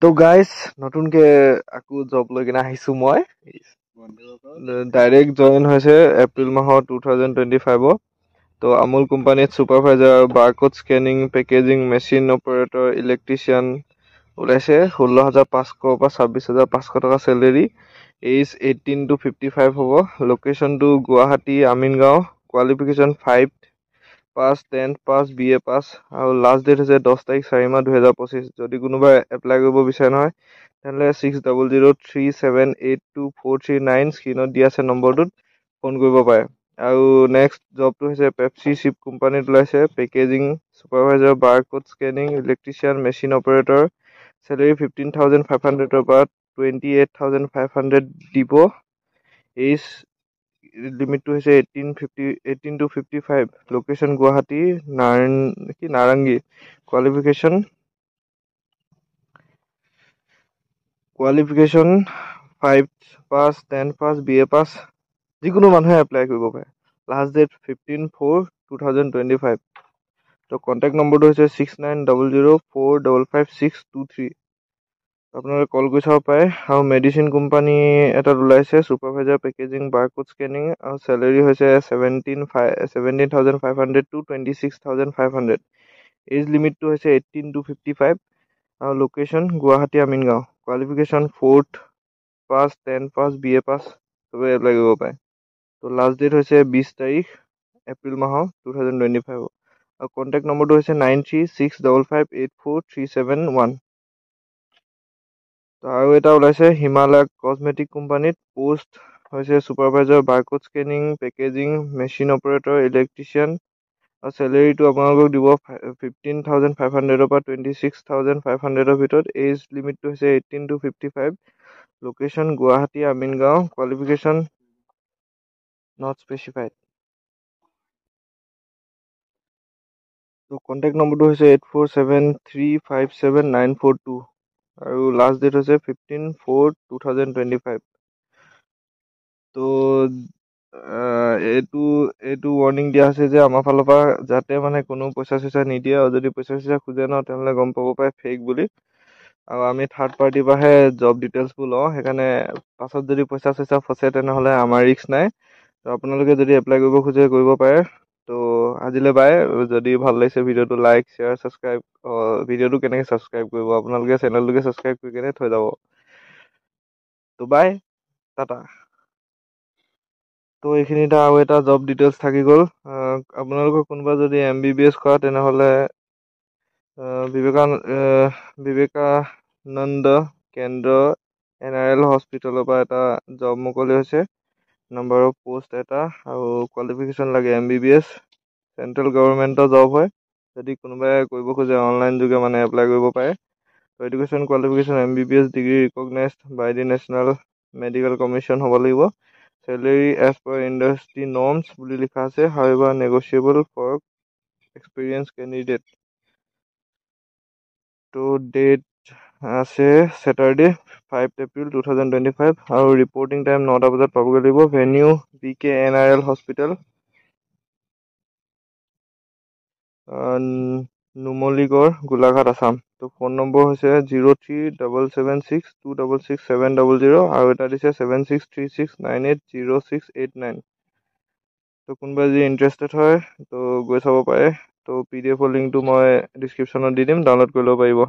তো গাইজ নতুনকে আকৌ জব লৈ কিনে আহিছো মই ডাইৰেক্ট জইন হৈছে এপ্ৰিল মাহৰ 2025 তো আমুল কোম্পানীত supervisor barcode scanning packaging machine operator electrician ওলাইছে 16,500 পৰা 26,500 টকা চেলেৰি এজ 18 to 55 হ'ব লোকেশ্যনটো গুৱাহাটী আমিনগাঁও কোৱালিফিকেশ্যন 5 পাছ 10th পাছ BA পাছ আৰু লাষ্ট ডেট হৈছে 10 তাৰিখ 4 মাহ 2025 যদি কোনোবাই এপ্লাই কৰিব বিচাৰে নহয় তেনেহ'লে 6003782439 স্ক্ৰীনত দিয়া আছে নম্বৰটোত ফোন কৰিব পাৰে আৰু নেক্সট জবটো হৈছে পেপচি চিপ কোম্পানীত ওলাইছে packaging supervisor barcode scanning electrician machine operator celery 15,500 পৰা 28,500 দিব এজ লিমিটটো হৈছে 18 to 55 location Guwahati Narengi qualification 5 pass 10 pass BA পাছ যিকোনো মানুহে এপ্লাই কৰিব পাৰে লাষ্ট ডেট 15/4/2025 তো কণ্টেক্ট নম্বৰটো হৈছে 6900455623 আপোনালোকে কল কৰি চাব পাৰে আৰু মেডিচিন কোম্পানী এটাত ওলাইছে ছুপাৰভাইজাৰ পেকেজিং বাৰকোড স্কেনিং আৰু চেলেৰি হৈছে 17,500 to 26,500 এজ লিমিটটো হৈছে 18 to 55 আৰু location Guwahati Amingaon qualification 4th পাছ 10 পাছ BA পাছ চবে এপ্লাই কৰিব পাৰে তো লাষ্ট ডেট হৈছে 20 তাৰিখ এপ্ৰিল মাহৰ 2025 আৰু কণ্টেক্ট নম্বৰটো হৈছে 9365584371 আৰু এটা ওলাইছে হিমালয় কসমেটিক কোম্পানীত পোষ্ট হৈছে supervisor barcode scanning packaging machine operator electrician আৰু চেলেৰিটো আপোনালোকক দিব 15,500 পৰা 26,500 ভিতৰত এজ লিমিটটো হৈছে 18 to 55 location Guwahati Amingaon qualification not specified তো কণ্টেক্ট নম্বৰটো হৈছে 8473579942 আৰু লাষ্ট ডেট হৈছে 15/4/2025 তো এইটো ৱাৰ্ণিং দিয়া হৈছে যে আমাৰ ফালৰ পৰা যাতে মানে কোনো পইচা চইচা নিদিয়ে আৰু যদি পইচা চইচা খোজে ন তেনেহ'লে গম পাব পাৰে ফেক বুলি আৰু আমি থাৰ্ড পাৰ্টিৰ পৰাহে জব ডিটেইলছবোৰ লওঁ সেইকাৰণে পাছত যদি পইচা চইচা ফচে তেনেহ'লে আমাৰ ৰিস্ক নাই তো আপোনালোকে যদি এপ্লাই কৰিব খোজে কৰিব পাৰে তো আজিলৈ বাই যদি ভাল লাগিছে ভিডিঅ'টো লাইক শ্বেয়াৰ ছাবস্ক্ৰাইব ভিডিঅ'টো কেনেকৈ ছাবস্ক্ৰাইব কৰিব আপোনালোকে চেনেলটোকে ছাবস্ক্ৰাইব কৰি কেনে থৈ যাব তো বাই টাটা তো এইখিনিতে আৰু এটা জব ডিটেইলছ থাকি গ'ল আপোনালোকৰ কোনোবা যদি MBBS কৰা তেনেহ'লে বিবেকানন্দ কেন্দ্ৰ NRL হস্পিটেলৰ পৰা এটা জব মুকলি হৈছে নাম্বাৰ অফ পোষ্ট এটা আৰু কোৱালিফিকেশ্যন লাগে MBBS চেণ্ট্ৰেল গভৰ্ণমেণ্টৰ জব হয় যদি কোনোবাই কৰিব খোজে অনলাইন যোগে মানে এপ্লাই কৰিব পাৰে education qualification MBBS degree recognised by the national medical commission হ'ব লাগিব salary as per industry norms বুলি লিখা আছে however negotiable for experience candidate তো ডেট আছে Saturday 5 April 2025 আৰু ৰিপৰ্টিং টাইম 9টা বজাত পাবগৈ লাগিব venue BK NRL hospital Numaligarh Golaghat Assam তো ফোন নম্বৰ হৈছে 0377626670 আৰু এটা দিছে 7636980689 তো কোনোবাই যদি ইণ্টাৰেষ্টেড হয় তো গৈ চাব পাৰে তো PDF লিংকটো মই ডিছক্ৰিপশ্যনত দি দিম ডাউনলোড কৰি ল'ব পাৰিব